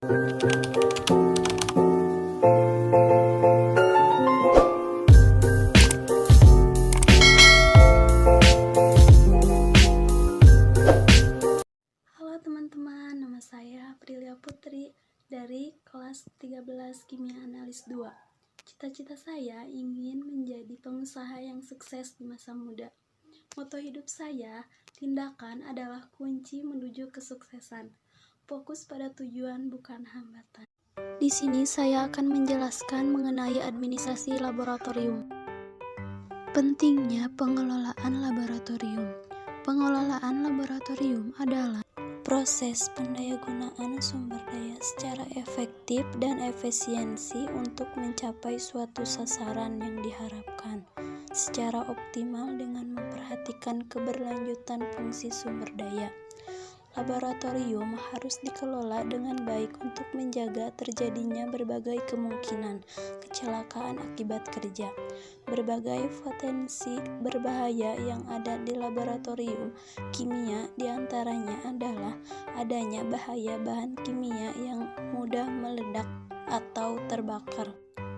Halo teman-teman, nama saya Aprilia Putri dari kelas 13 Kimia Analis 2. Cita-cita saya ingin menjadi pengusaha yang sukses di masa muda. Moto hidup saya, tindakan adalah kunci menuju kesuksesan. Fokus pada tujuan bukan hambatan. Di sini saya akan menjelaskan mengenai administrasi laboratorium. Pentingnya pengelolaan laboratorium. Pengelolaan laboratorium adalah proses pendayagunaan sumber daya secara efektif dan efisiensi untuk mencapai suatu sasaran yang diharapkan secara optimal dengan memperhatikan keberlanjutan fungsi sumber daya. Laboratorium harus dikelola dengan baik untuk menjaga terjadinya berbagai kemungkinan kecelakaan akibat kerja. Berbagai potensi berbahaya yang ada di laboratorium kimia diantaranya adalah adanya bahaya bahan kimia yang mudah meledak atau terbakar.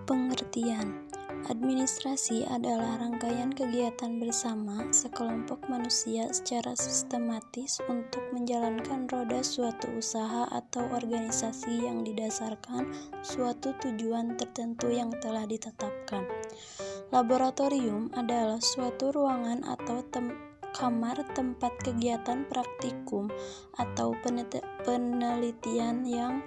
Pengertian: administrasi adalah rangkaian kegiatan bersama sekelompok manusia secara sistematis untuk menjalankan roda suatu usaha atau organisasi yang didasarkan suatu tujuan tertentu yang telah ditetapkan. Laboratorium adalah suatu ruangan atau kamar tempat kegiatan praktikum atau penelitian yang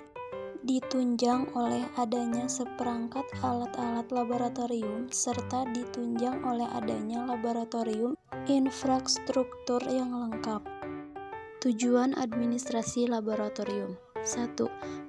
ditunjang oleh adanya seperangkat alat-alat laboratorium serta ditunjang oleh adanya laboratorium infrastruktur yang lengkap. Tujuan administrasi laboratorium: 1.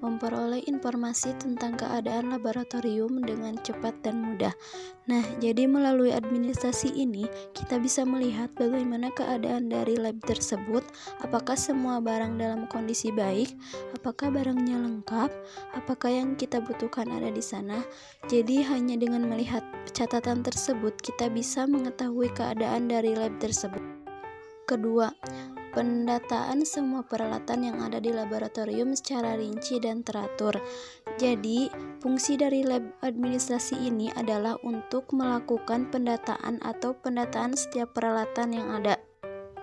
Memperoleh informasi tentang keadaan laboratorium dengan cepat dan mudah. Nah, jadi melalui administrasi ini, kita bisa melihat bagaimana keadaan dari lab tersebut, apakah semua barang dalam kondisi baik, apakah barangnya lengkap, apakah yang kita butuhkan ada di sana. Jadi hanya dengan melihat catatan tersebut, kita bisa mengetahui keadaan dari lab tersebut. Kedua, pendataan semua peralatan yang ada di laboratorium secara rinci dan teratur. Jadi, fungsi dari lab administrasi ini adalah untuk melakukan pendataan atau pendataan setiap peralatan yang ada.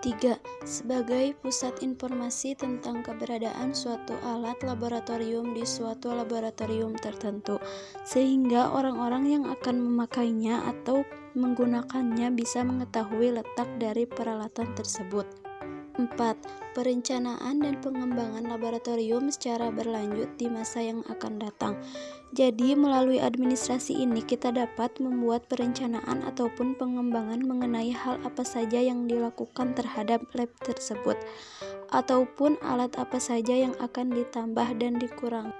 3. Sebagai pusat informasi tentang keberadaan suatu alat laboratorium di suatu laboratorium tertentu, sehingga orang-orang yang akan memakainya atau menggunakannya bisa mengetahui letak dari peralatan tersebut. 4. Perencanaan dan pengembangan laboratorium secara berlanjut di masa yang akan datang. Jadi, melalui administrasi ini kita dapat membuat perencanaan ataupun pengembangan mengenai hal apa saja yang dilakukan terhadap lab tersebut, ataupun alat apa saja yang akan ditambah dan dikurangi.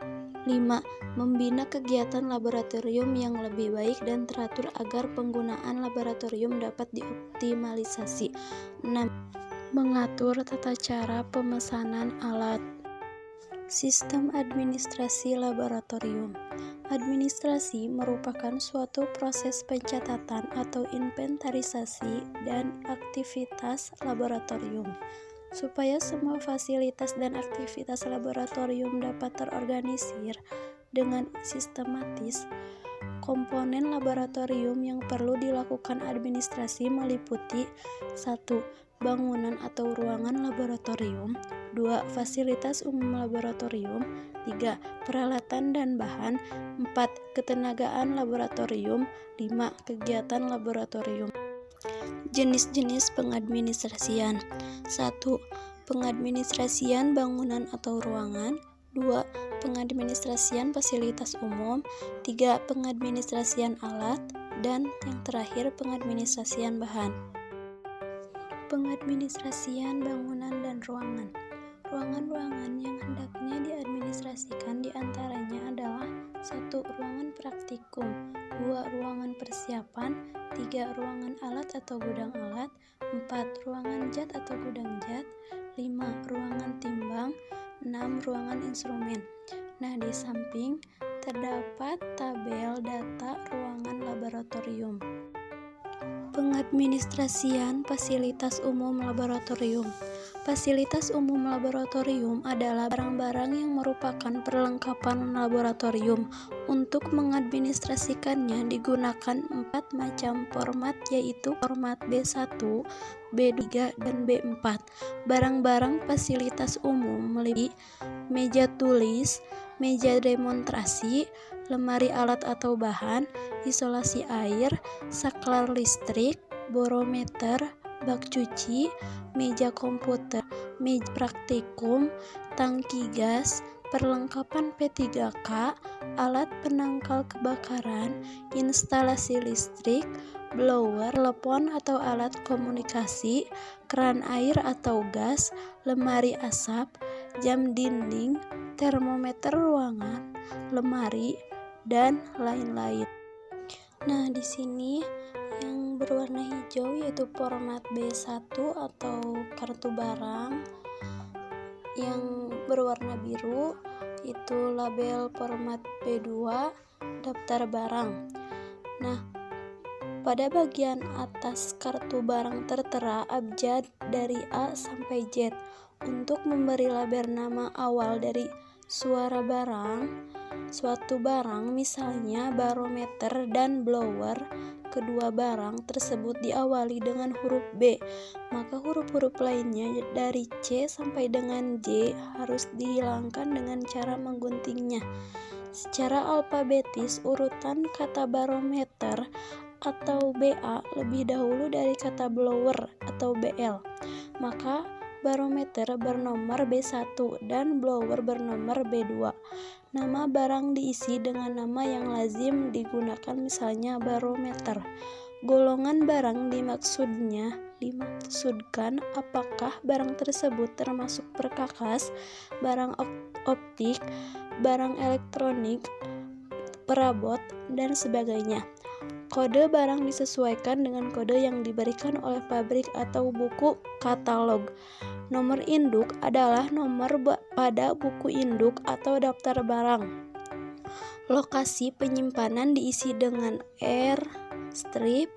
5. Membina kegiatan laboratorium yang lebih baik dan teratur agar penggunaan laboratorium dapat dioptimalisasi. 6. Mengatur tata cara pemesanan alat. Sistem administrasi laboratorium. Administrasi merupakan suatu proses pencatatan atau inventarisasi dan aktivitas laboratorium. Supaya semua fasilitas dan aktivitas laboratorium dapat terorganisir dengan sistematis, komponen laboratorium yang perlu dilakukan administrasi meliputi: 1. Bangunan atau ruangan laboratorium. 2. Fasilitas umum laboratorium. 3. Peralatan dan bahan. 4. Ketenagaan laboratorium. 5. Kegiatan laboratorium. Jenis-jenis pengadministrasian. 1. Pengadministrasian bangunan atau ruangan. 2. Pengadministrasian fasilitas umum. 3. Pengadministrasian alat. Dan yang terakhir, pengadministrasian bahan. Pengadministrasian bangunan dan ruangan. Ruangan-ruangan yang hendaknya diadministrasikan diantaranya adalah: 1. Ruangan praktikum. 2. Ruangan persiapan. 3. Ruangan alat atau gudang alat. 4. Ruangan zat atau gudang zat. 5. Ruangan timbang. 6. Ruangan instrumen. Nah, di samping terdapat tabel data ruangan laboratorium. Pengadministrasian fasilitas umum laboratorium. Fasilitas umum laboratorium adalah barang-barang yang merupakan perlengkapan laboratorium. Untuk mengadministrasikannya digunakan 4 macam format, yaitu format B1, B3, dan B4. Barang-barang fasilitas umum meliputi meja tulis, meja demonstrasi, lemari alat atau bahan, isolasi air, saklar listrik, barometer, bak cuci, meja komputer, meja praktikum, tangki gas, perlengkapan P3K, alat penangkal kebakaran, instalasi listrik, blower, telepon atau alat komunikasi, keran air atau gas, lemari asap, jam dinding, termometer ruangan, lemari, dan lain-lain. Nah, di sini yang berwarna hijau yaitu format B1 atau kartu barang. Yang berwarna biru itu label format B2, daftar barang. Nah, pada bagian atas kartu barang tertera abjad dari A sampai Z. Untuk memberi label nama awal dari suatu barang, misalnya barometer dan blower, kedua barang tersebut diawali dengan huruf B, maka huruf-huruf lainnya dari C sampai dengan J harus dihilangkan dengan cara mengguntingnya. Secara alfabetis, urutan kata barometer atau BA lebih dahulu dari kata blower atau BL, maka barometer bernomor B1 dan blower bernomor B2. Nama barang diisi dengan nama yang lazim digunakan, misalnya barometer. Golongan barang dimaksudkan apakah barang tersebut termasuk perkakas, barang optik, barang elektronik, perabot, dan sebagainya. Kode barang disesuaikan dengan kode yang diberikan oleh pabrik atau buku katalog. Nomor induk adalah nomor pada buku induk atau daftar barang. Lokasi penyimpanan diisi dengan R strip,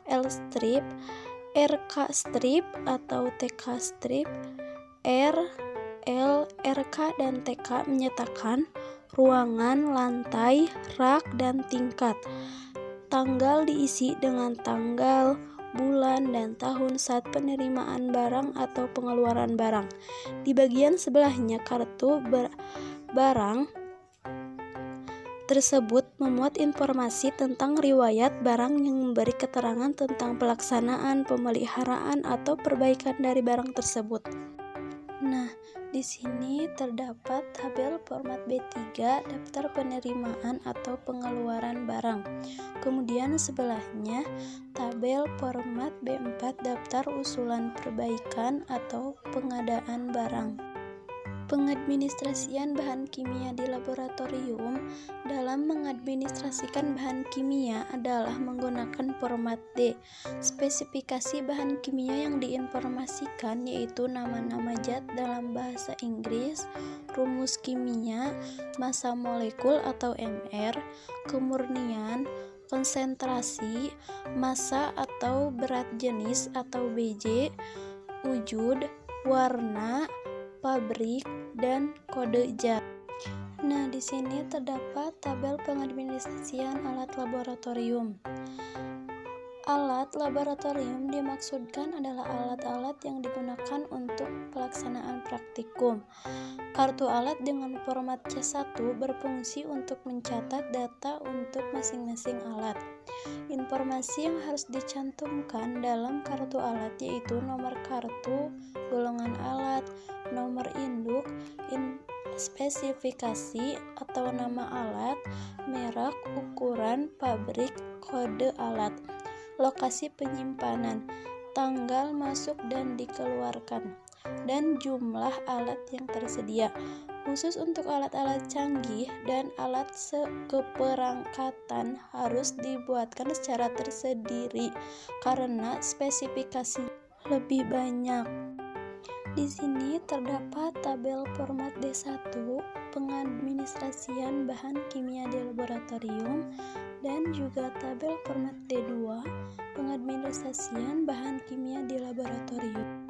L strip, RK strip atau TK strip. R, L, RK, dan TK menyatakan ruangan, lantai, rak, dan tingkat. Tanggal diisi dengan tanggal, bulan, dan tahun saat penerimaan barang atau pengeluaran barang. Di bagian sebelahnya kartu barang tersebut memuat informasi tentang riwayat barang yang memberi keterangan tentang pelaksanaan, pemeliharaan, atau perbaikan dari barang tersebut. Nah, di sini terdapat tabel format B3, daftar penerimaan atau pengeluaran barang. Kemudian sebelahnya tabel format B4, daftar usulan perbaikan atau pengadaan barang. Pengadministrasian bahan kimia di laboratorium. Dalam mengadministrasikan bahan kimia adalah menggunakan format D. Spesifikasi bahan kimia yang diinformasikan yaitu nama-nama zat dalam bahasa Inggris, rumus kimia, massa molekul atau MR, kemurnian, konsentrasi, massa atau berat jenis atau BJ, wujud, warna, pabrik, dan kode zat. Nah, di sini terdapat tabel pengadministrasian alat laboratorium. Alat laboratorium dimaksudkan adalah alat-alat yang digunakan untuk pelaksanaan praktikum. Kartu alat dengan format C1 berfungsi untuk mencatat data untuk masing-masing alat. Informasi yang harus dicantumkan dalam kartu alat yaitu nomor kartu, golongan alat, nomor induk, spesifikasi atau nama alat, merek, ukuran, pabrik, kode alat, lokasi penyimpanan, tanggal masuk dan dikeluarkan, dan jumlah alat yang tersedia. Khusus untuk alat-alat canggih dan alat keperangkatan harus dibuatkan secara tersendiri karena spesifikasi lebih banyak. Di sini terdapat tabel format D1, pengadministrasian bahan kimia di laboratorium, dan juga tabel format D2, pengadministrasian bahan kimia di laboratorium.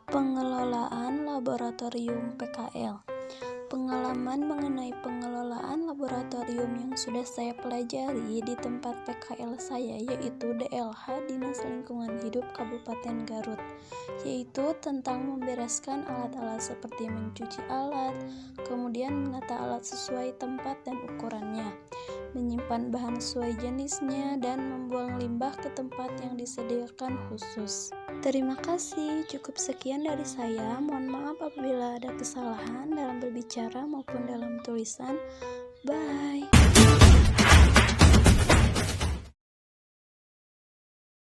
Pengelolaan laboratorium PKL. Pengalaman mengenai pengelolaan laboratorium yang sudah saya pelajari di tempat PKL saya yaitu DLH Dinas Lingkungan Hidup Kabupaten Garut, yaitu tentang membereskan alat-alat seperti mencuci alat, kemudian menata alat sesuai tempat dan ukurannya, menyimpan bahan sesuai jenisnya, dan membuang limbah ke tempat yang disediakan khusus. Terima kasih, cukup sekian dari saya. Mohon maaf apabila ada kesalahan dalam berbicara maupun dalam tulisan. Bye.